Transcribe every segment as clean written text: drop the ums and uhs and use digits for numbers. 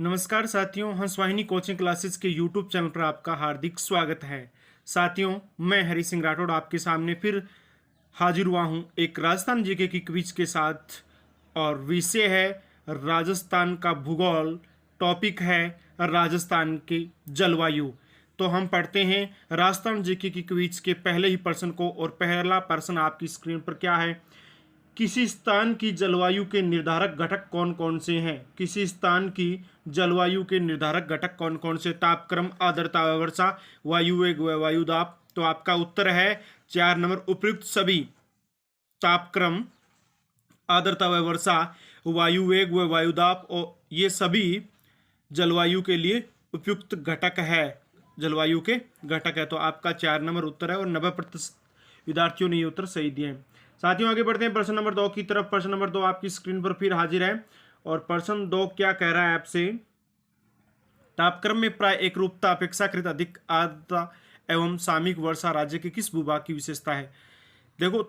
नमस्कार साथियों, हंसवाहिनी coaching classes के यूट्यूब चैनल पर आपका हार्दिक स्वागत है। साथियों, मैं हरी सिंह राठौड़ आपके सामने फिर हाजिर हुआ हूं एक राजस्थान जीके की क्विज के साथ। और विषय है राजस्थान का भूगोल, टॉपिक है राजस्थान की जलवायु। तो हम पढ़ते हैं राजस्थान जीके की क्विज के पहले ही प्रश्न को। और पहला प्रश्न आपकी स्क्रीन पर क्या है? किसी स्थान की जलवायु के निर्धारक घटक कौन कौन से हैं? किसी स्थान की जलवायु के निर्धारक घटक कौन कौन से? तापक्रम, आर्द्रता व वर्षा, वायुवेग व वायुदाब। तो आपका उत्तर है 4 नंबर, उपयुक्त सभी। तापक्रम, आर्द्रता व वर्षा, वायुवेग व वायुदाब, और ये सभी जलवायु के लिए उपयुक्त घटक है, जलवायु के घटक है। तो आपका 4 नंबर उत्तर है और 90% विद्यार्थियों ने ये उत्तर सही दिए हैं। साथियों, आगे बढ़ते हैं प्रश्न नंबर 2 की तरफ। प्रश्न नंबर 2 आपकी स्क्रीन पर फिर हाजिर है। और प्रश्न 2 क्या कह रहा है आपसे? तापक्रम में प्राय एक रूपता, अपेक्षाकृत अधिक आर्द्रता एवं सामयिक वर्षा राज्य के किस भूभाग की विशेषता है? देखो,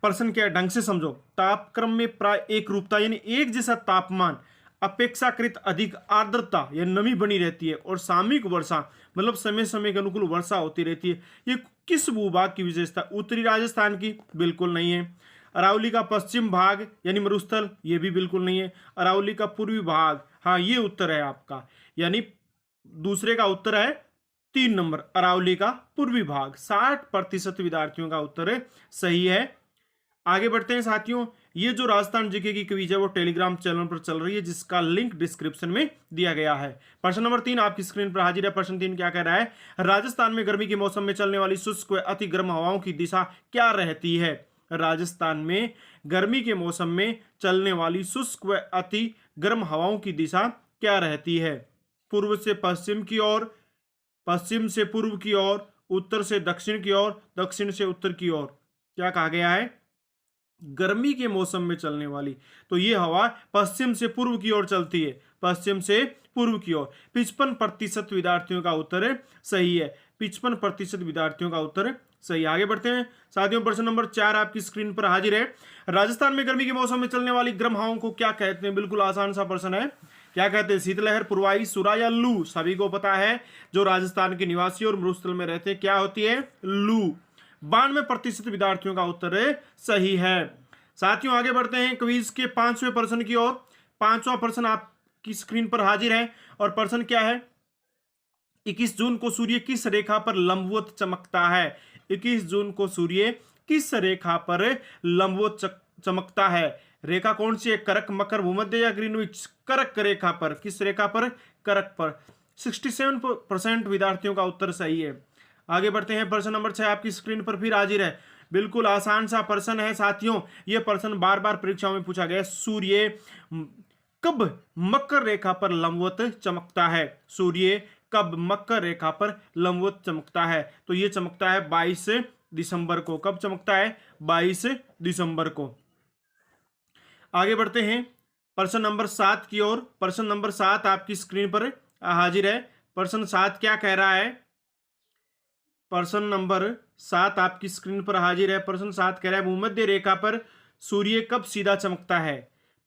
प्रश्न क्या है, ढंग से समझो। तापक्रम में प्राय एक रूपता यानी एक जैसा तापमान, अपेक्षाकृत अधिक आर्द्रता या नमी बनी रहती है, और सामयिक वर्षा मतलब समय समय के अनुकूल वर्षा होती रहती है। ये किस भूभाग की विशेषता? उत्तरी राजस्थान की? बिल्कुल नहीं है। अरावली का पश्चिम भाग यानी मरुस्थल? ये भी बिल्कुल नहीं है। अरावली का पूर्वी भाग? हाँ, ये उत्तर है आपका, यानी दूसरे का उत्तर है 3 नंबर, अरावली का पूर्वी भाग। 60% विद्यार्थियों का उत्तर सही है। आगे बढ़ते हैं साथियों। ये जो राजस्थान जीके की क्विज है वो टेलीग्राम चैनल पर चल रही है, जिसका लिंक डिस्क्रिप्शन में दिया गया है। प्रश्न नंबर 3 आपकी स्क्रीन पर हाजिर है। प्रश्न 3 क्या कह रहा है? राजस्थान में गर्मी के मौसम में चलने वाली शुष्क व अति गर्म हवाओं की दिशा क्या रहती है? राजस्थान में गर्मी के मौसम में चलने वाली शुष्क व अति गर्म हवाओं की दिशा क्या रहती है? पूर्व से पश्चिम की ओर, पश्चिम से पूर्व की ओर, उत्तर से दक्षिण की ओर, दक्षिण से उत्तर की ओर। क्या कहा गया है? गर्मी के मौसम में चलने वाली। तो ये हवा पश्चिम से पूर्व की ओर चलती है, पश्चिम से पूर्व की ओर। 55% विद्यार्थियों का उत्तर सही है। 55% विद्यार्थियों का उत्तर सही। आगे बढ़ते हैं साथियों। प्रश्न नंबर 4 आपकी स्क्रीन पर हाजिर है। राजस्थान में गर्मी के मौसम में चलने वाली गर्म हवाओं को क्या कहते हैं? बिल्कुल आसान सा प्रश्न है। क्या कहते हैं? शीतलहर, पुरवाई, सुरा या लू? सभी को पता है, जो राजस्थान के निवासी और मरुस्थल में रहते हैं, क्या होती है? लू। 92% विद्यार्थियों का उत्तर सही है। साथियों, आगे बढ़ते हैं क्विज के 5वें प्रश्न की ओर। 5वां प्रश्न आपकी स्क्रीन पर हाजिर है। और प्रश्न क्या है? 21 जून को सूर्य किस रेखा पर लंबवत चमकता है? 21 जून को सूर्य किस रेखा पर लंबवत चमकता है? रेखा कौन सी है? करक, मकर, भूमध्य या ग्रीनविच? करक रेखा पर। किस रेखा पर? करक पर। 67% विद्यार्थियों का उत्तर सही है। आगे बढ़ते हैं प्रश्न नंबर 6 आपकी स्क्रीन पर फिर हाजिर है। बिल्कुल आसान सा प्रश्न है साथियों। यह प्रश्न बार बार परीक्षाओं में पूछा गया। सूर्य कब मकर रेखा पर लंबवत चमकता है? सूर्य कब मकर रेखा पर लंबवत चमकता है? तो यह चमकता है 22 दिसंबर को। कब चमकता है? 22 दिसंबर को। आगे बढ़ते हैं प्रश्न नंबर 7 की ओर। प्रश्न नंबर 7 आपकी स्क्रीन पर हाजिर है। प्रश्न 7 क्या कह रहा है? प्रश्न नंबर 7 आपकी स्क्रीन पर हाजिर है। प्रश्न 7 कह रहा है, भूमध्य रेखा पर सूर्य कब सीधा चमकता है?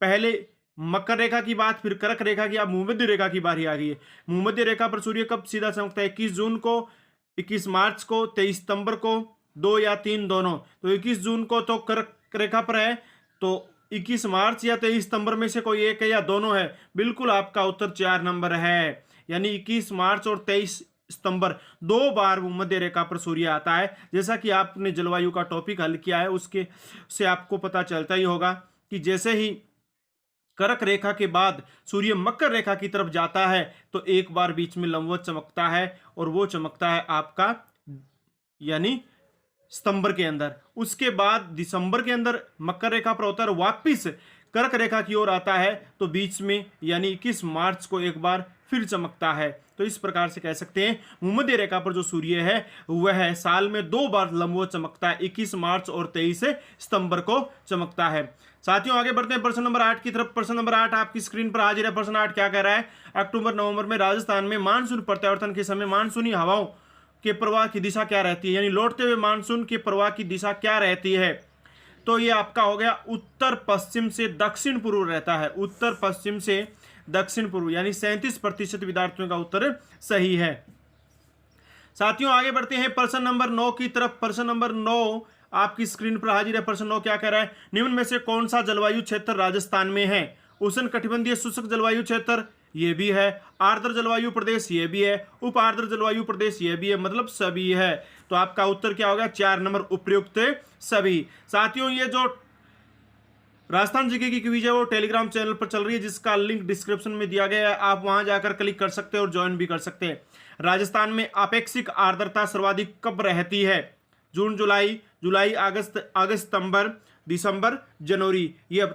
पहले मकर रेखा की बात, फिर कर्क रेखा की, अब भूमध्य रेखा की बारी आ गई है। भूमध्य रेखा पर सूर्य कब सीधा चमकता है? 21 जून को, 21 मार्च को, 23 सितंबर को, 2 या 3 दोनों? तो 21 जून को तो कर्क रेखा पर है, तो 21 मार्च या 23 सितंबर में से कोई एक है या दोनों है? बिल्कुल आपका उत्तर 4 नंबर है, यानी 21 मार्च और 23 सितंबर 2 बार भूमध्य रेखा पर सूर्य आता है। जैसा कि आपने जलवायु का टॉपिक हल किया है, उसके से आपको पता चलता ही होगा कि जैसे ही कर्क रेखा के बाद सूर्य मकर रेखा की तरफ जाता है तो एक बार बीच में लंबवत चमकता है, और वो चमकता है आपका यानी सितंबर के अंदर। उसके बाद दिसंबर के अंदर मकर रेखा पर होता है, वापिस कर्क रेखा की ओर आता है, तो बीच में यानी 21 मार्च को एक बार फिर चमकता है। तो इस प्रकार से कह सकते हैं भूमध्य रेखा पर जो सूर्य है वह साल में 2 बार लंबवत चमकता है, 21 मार्च और 23 सितंबर को चमकता है। साथियों, आगे बढ़ते हैं प्रश्न नंबर 8 की तरफ। प्रश्न नंबर 8 आपकी स्क्रीन पर हाजिर है। प्रश्न 8 क्या कह रहा है? अक्टूबर नवंबर में राजस्थान में मानसून प्रत्यावर्तन के समय मानसूनी हवाओं के प्रवाह की दिशा क्या रहती है? यानी लौटते हुए मानसून के प्रवाह की दिशा क्या रहती है? तो ये आपका हो गया उत्तर पश्चिम से दक्षिण पूर्व रहता है। उत्तर पश्चिम से दक्षिण पूर्व, यानी 37% विद्यार्थियों का उत्तर सही है। साथियों आगे बढ़ते हैं प्रश्न नंबर 9 की तरफ। प्रश्न नंबर 9 आपकी स्क्रीन पर हाजिर है। प्रश्न 9 क्या कह रहा है? निम्न में से कौन सा जलवायु क्षेत्र राजस्थान में है? उष्ण कटिबंधीय शुष्क जलवायु क्षेत्र, ये भी है। आर्द्र जलवायु प्रदेश, ये भी है। उप आर्द्र जलवायु प्रदेश, ये भी है। मतलब सभी है। तो आपका उत्तर क्या होगा? 4 नंबर उपयुक्त सभी। साथियों ये जो राजस्थान जीके की क्विज है वो टेलीग्राम चैनल पर चल रही है, जिसका लिंक डिस्क्रिप्शन में दिया गया है। आप वहां जाकर क्लिक कर सकते हैं और ज्वाइन भी कर सकते हैं। राजस्थान में अपेक्षिक आर्द्रता सर्वाधिक कब रहती है? जून, जुलाई, अगस्त, सितंबर, दिसंबर, जनवरी। ये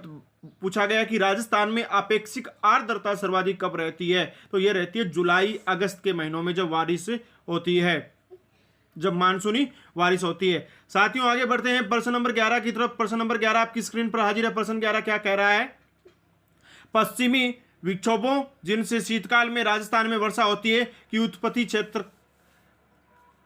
पूछा गया कि राजस्थान में अपेक्षिक आर्द्रता सर्वाधिक कब रहती है? तो ये रहती है जुलाई अगस्त के महीनों में, जब बारिश होती है, जब मानसूनी बारिश होती है। साथियों आगे बढ़ते हैं प्रश्न नंबर 11 की तरफ। प्रश्न नंबर 11 आपकी स्क्रीन पर हाजिर है। प्रश्न 11 क्या कह रहा है? पश्चिमी विक्षोभों जिनसे शीतकाल में राजस्थान में वर्षा होती है की उत्पत्ति क्षेत्र।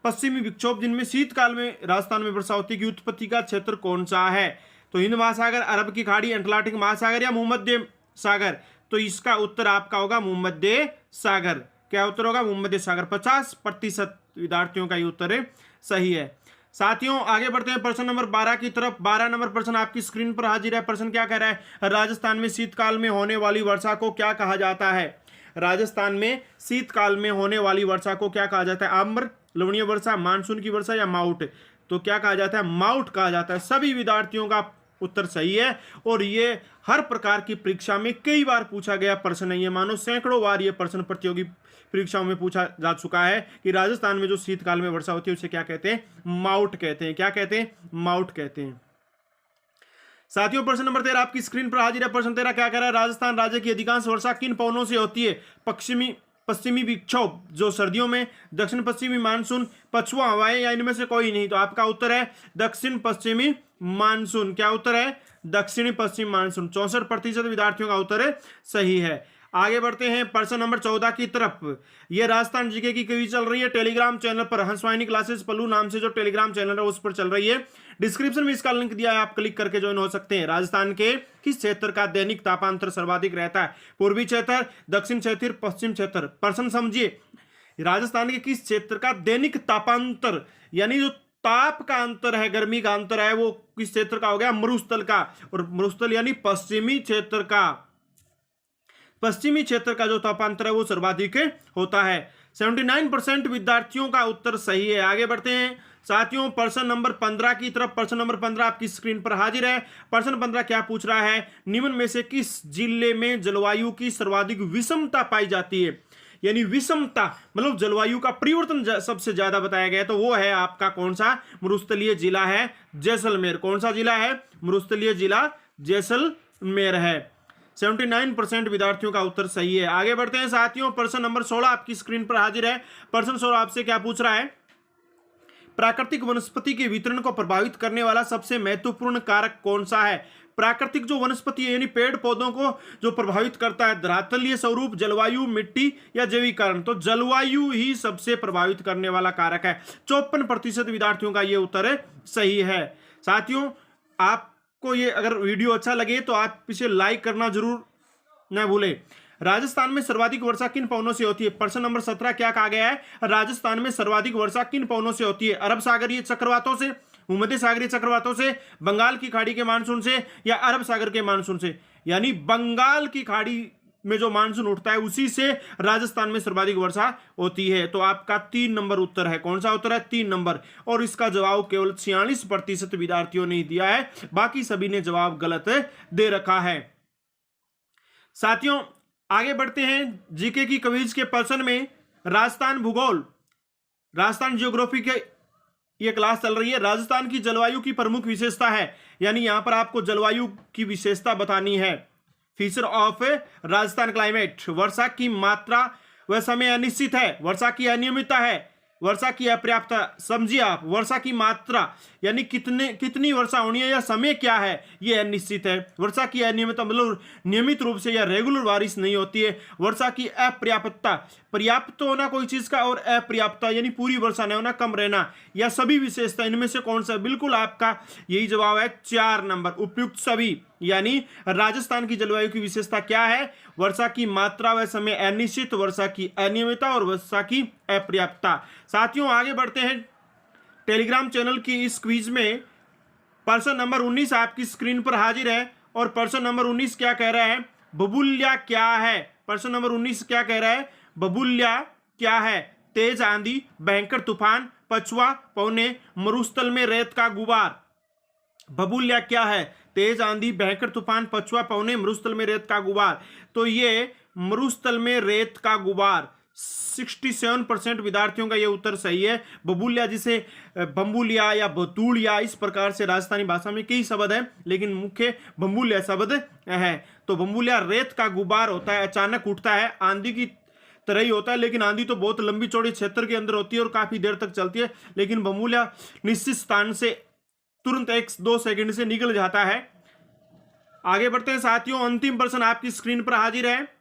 पश्चिमी विक्षोभ जिनमें शीतकाल में राजस्थान में वर्षा होती है की उत्पत्ति का क्षेत्र कौन सा है? तो हिंद महासागर, अरब की खाड़ी, अटलांटिक महासागर या भूमध्य सागर? तो इसका उत्तर आपका होगा भूमध्य सागर। क्या उत्तर होगा? भूमध्य सागर। 50% विद्यार्थियों का ये उत्तर सही है। साथियों आगे बढ़ते हैं प्रश्न नंबर 12 की तरफ। 12 नंबर प्रश्न आपकी स्क्रीन पर हाजिर है। प्रश्न क्या कह रहा है? राजस्थान में शीतकाल में होने वाली वर्षा को क्या कहा जाता है? राजस्थान में शीतकाल में होने वाली वर्षा को क्या कहा जाता है? आम्र, लवणीय वर्षा, मानसून की वर्षा या माउट? तो क्या कहा जाता है? माउट कहा जाता है। सभी विद्यार्थियों का उत्तर सही है और ये हर प्रकार की परीक्षा में कई बार पूछा गया प्रश्न है। ये मानो सैकड़ों बार ये प्रश्न प्रतियोगी परीक्षाओं में पूछा जा चुका है कि राजस्थान में जो शीतकाल में वर्षा होती है उसे क्या कहते हैं? माउट कहते हैं। क्या कहते हैं? माउट कहते हैं। साथियों प्रश्न नंबर 13 आपकी स्क्रीन पर हाजिर है। प्रश्न 13 क्या कह रहा है? राजस्थान राज्य की अधिकांश वर्षा किन पवनों से होती है? पश्चिमी विक्षोभ जो सर्दियों में, दक्षिण पश्चिमी मानसून, पछुआ हवाएं या इनमें से कोई नहीं? तो आपका उत्तर है दक्षिण पश्चिमी मानसून। क्या उत्तर है? दक्षिणी पश्चिम मानसून। 64% विद्यार्थियों का उत्तर सही है। आगे बढ़ते हैं प्रश्न नंबर 14 की तरफ। यह राजस्थान जीके की क्विज चल रही है टेलीग्राम चैनल पर। हंसवाहिनी क्लासेस पल्लू नाम से जो टेलीग्राम चैनल है उस पर चल रही है। डिस्क्रिप्शन में इसका लिंक दिया है, आप क्लिक करके ज्वाइन हो सकते हैं। राजस्थान के किस क्षेत्र का दैनिक तापांतर सर्वाधिक रहता है? पूर्वी क्षेत्र, दक्षिण क्षेत्र, पश्चिम क्षेत्र? प्रश्न समझिए, राजस्थान के किस क्षेत्र का दैनिक तापांतर यानी जो ताप का अंतर है, गर्मी का अंतर है, वो किस क्षेत्र का हो गया? मरुस्थल का। और मरुस्थल यानी पश्चिमी क्षेत्र का। पश्चिमी क्षेत्र का जो तापांतर है वो सर्वाधिक होता है। 79% विद्यार्थियों का उत्तर सही है। आगे बढ़ते हैं साथियों प्रश्न नंबर 15 की तरफ। प्रश्न नंबर 15 आपकी स्क्रीन पर हाजिर है। प्रश्न 15 क्या पूछ रहा है? निम्न में से किस जिले में जलवायु की सर्वाधिक विषमता पाई जाती है? यानी विषमता मतलब जलवायु का परिवर्तन सबसे ज्यादा बताया गया है, तो वो है आपका कौन सा? मरुस्थलीय जिला है जैसलमेर। कौन सा जिला है? मरुस्थलीय जिला जैसलमेर है। 79% विद्यार्थियों का उत्तर सही है। आगे बढ़ते हैं साथियों प्रश्न नंबर 16 आपकी स्क्रीन पर हाजिर है। प्रश्न 16 आपसे क्या पूछ रहा है? प्राकृतिक वनस्पति के वितरण को प्रभावित करने वाला सबसे महत्वपूर्ण कारक कौन सा है? प्राकृतिक जो वनस्पति है यानी पेड़ पौधों को जो प्रभावित करता है, धरातलीय स्वरूप, जलवायु, मिट्टी या जैविक कारण? तो जलवायु ही सबसे प्रभावित करने वाला कारक है। 54% विद्यार्थियों का यह उत्तर सही है। साथियों आपको ये अगर वीडियो अच्छा लगे तो आप इसे लाइक करना जरूर न भूलें। राजस्थान में सर्वाधिक वर्षा किन पवनों से होती है? प्रश्न नंबर 17 क्या कहा गया है? राजस्थान में सर्वाधिक वर्षा किन पवनों से होती है? अरब सागरीय चक्रवातों से, भूमध्य सागरीय चक्रवातों से, बंगाल की खाड़ी के मानसून से या अरब सागर के मानसून से? यानी बंगाल की खाड़ी में जो मानसून उठता है उसी से राजस्थान में सर्वाधिक वर्षा होती है। तो आपका 3 नंबर उत्तर है। कौन सा उत्तर है? 3 नंबर। और इसका जवाब केवल 46% विद्यार्थियों ने दिया है, बाकी सभी ने जवाब गलत दे रखा है। साथियों आगे बढ़ते हैं जीके की क्विज के प्रश्न में। राजस्थान भूगोल, राजस्थान ज्योग्राफी के ये क्लास चल रही है। राजस्थान की जलवायु की प्रमुख विशेषता है, यानी यहां पर आपको जलवायु की विशेषता बतानी है। फीचर ऑफ राजस्थान क्लाइमेट, वर्षा की मात्रा व समय अनिश्चित है, वर्षा की अनियमितता है, वर्षा की अपर्याप्तता। समझिए आप, वर्षा की मात्रा यानी कितनी वर्षा होनी है या समय क्या है ये अनिश्चित है। वर्षा की अनियमितता मतलब नियमित रूप से या रेगुलर बारिश नहीं होती है। वर्षा की अपर्याप्तता, पर्याप्त होना कोई चीज का और अपर्याप्तता यानी पूरी वर्षा नहीं होना, कम रहना, या सभी विशेषता, इनमें से कौन सा? बिल्कुल आपका यही जवाब है 4 नंबर उपयुक्त सभी। यानी राजस्थान की जलवायु की विशेषता क्या है? वर्षा की मात्रा व समय अनिश्चित, वर्षा की अनियमितता और वर्षा की अपर्याप्तता। साथियों आगे बढ़ते हैं। टेलीग्राम चैनल की इस क्विज में प्रश्न नंबर 19 आपकी स्क्रीन पर हाजिर है और प्रश्न नंबर 19 क्या कह रहा है? बबूल्या क्या है? प्रश्न नंबर 19 क्या कह रहा है? बबूल्या क्या है? तेज आंधी, भयंकर तूफान, पछुआ, पौने, मरुस्थल में रेत का गुबार। बबूल्या क्या है? तेज आंधी, भयंकर तूफान, पछुआ, पौने, मरुस्थल में रेत का गुबार। तो ये मरुस्थल में रेत का गुबार। 67% विद्यार्थियों का यह उत्तर सही है। बबूल्या जिसे बम्बुलिया या बतूड़िया इस प्रकार से राजस्थानी भाषा में कई शब्द है, लेकिन मुख्य बम्बुलिया शब्द है। तो बम्बुलिया रेत का गुबार होता है, अचानक उठता है, आंधी की तरह ही होता है, लेकिन आंधी तो बहुत लंबी चौड़ी क्षेत्र के अंदर होती है और काफी देर तक चलती है, लेकिन बम्बुलिया निश्चित स्थान से तुरंत 1-2 सेकंड से निकल जाता है। आगे बढ़ते हैं साथियों। अंतिम प्रश्न आपकी स्क्रीन पर हाजिर है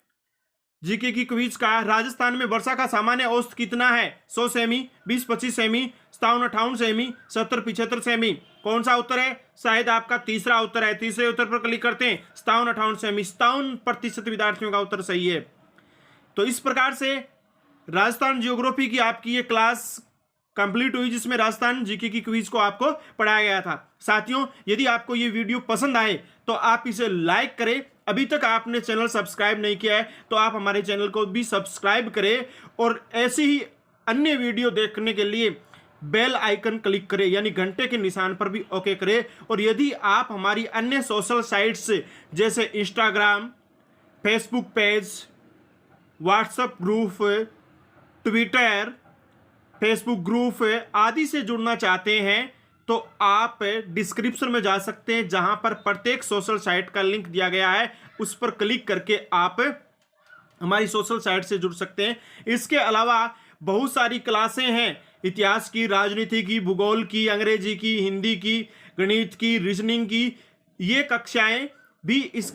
जीके की क्विज का। राजस्थान में वर्षा का सामान्य औसत कितना है? 100 सेमी, 20-25 सेमी, 57-58 सेमी, 70-75 सेमी। कौन सा उत्तर है? शायद आपका तीसरा उत्तर है। तीसरे उत्तर पर क्लिक करते हैं। 57-58 सेमी। 57% विद्यार्थियों का उत्तर सही है। तो इस प्रकार से राजस्थान जियोग्राफी की आपकी ये क्लास कंप्लीट हुई, जिसमें राजस्थान जीके की क्विज को आपको पढ़ाया गया था। साथियों यदि आपको ये वीडियो पसंद आए तो आप इसे लाइक करें। अभी तक आपने चैनल सब्सक्राइब नहीं किया है तो आप हमारे चैनल को भी सब्सक्राइब करें और ऐसी ही अन्य वीडियो देखने के लिए बेल आइकन क्लिक करें, यानी घंटे के निशान पर भी ओके करें। और यदि आप हमारी अन्य सोशल साइट्स जैसे Instagram, Facebook page, WhatsApp group, Twitter, Facebook group आदि से जुड़ना चाहते हैं तो आप डिस्क्रिप्शन में जा सकते हैं, जहां पर प्रत्येक सोशल साइट का लिंक दिया गया है। उस पर क्लिक करके आप हमारी सोशल साइट से जुड़ सकते हैं। इसके अलावा बहुत सारी क्लासें हैं, इतिहास की, राजनीति की, भूगोल की, अंग्रेजी की, हिंदी की, गणित की, रीजनिंग की। ये कक्षाएं भी इस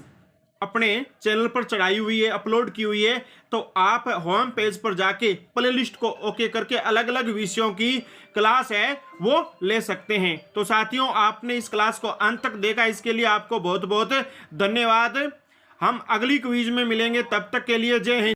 अपने चैनल पर चढ़ाई हुई है, अपलोड की हुई है। तो आप होम पेज पर जाके प्लेलिस्ट को ओके करके अलग अलग विषयों की क्लास है वो ले सकते हैं। तो साथियों आपने इस क्लास को अंत तक देखा, इसके लिए आपको बहुत बहुत धन्यवाद। हम अगली क्विज में मिलेंगे, तब तक के लिए जय हिंद।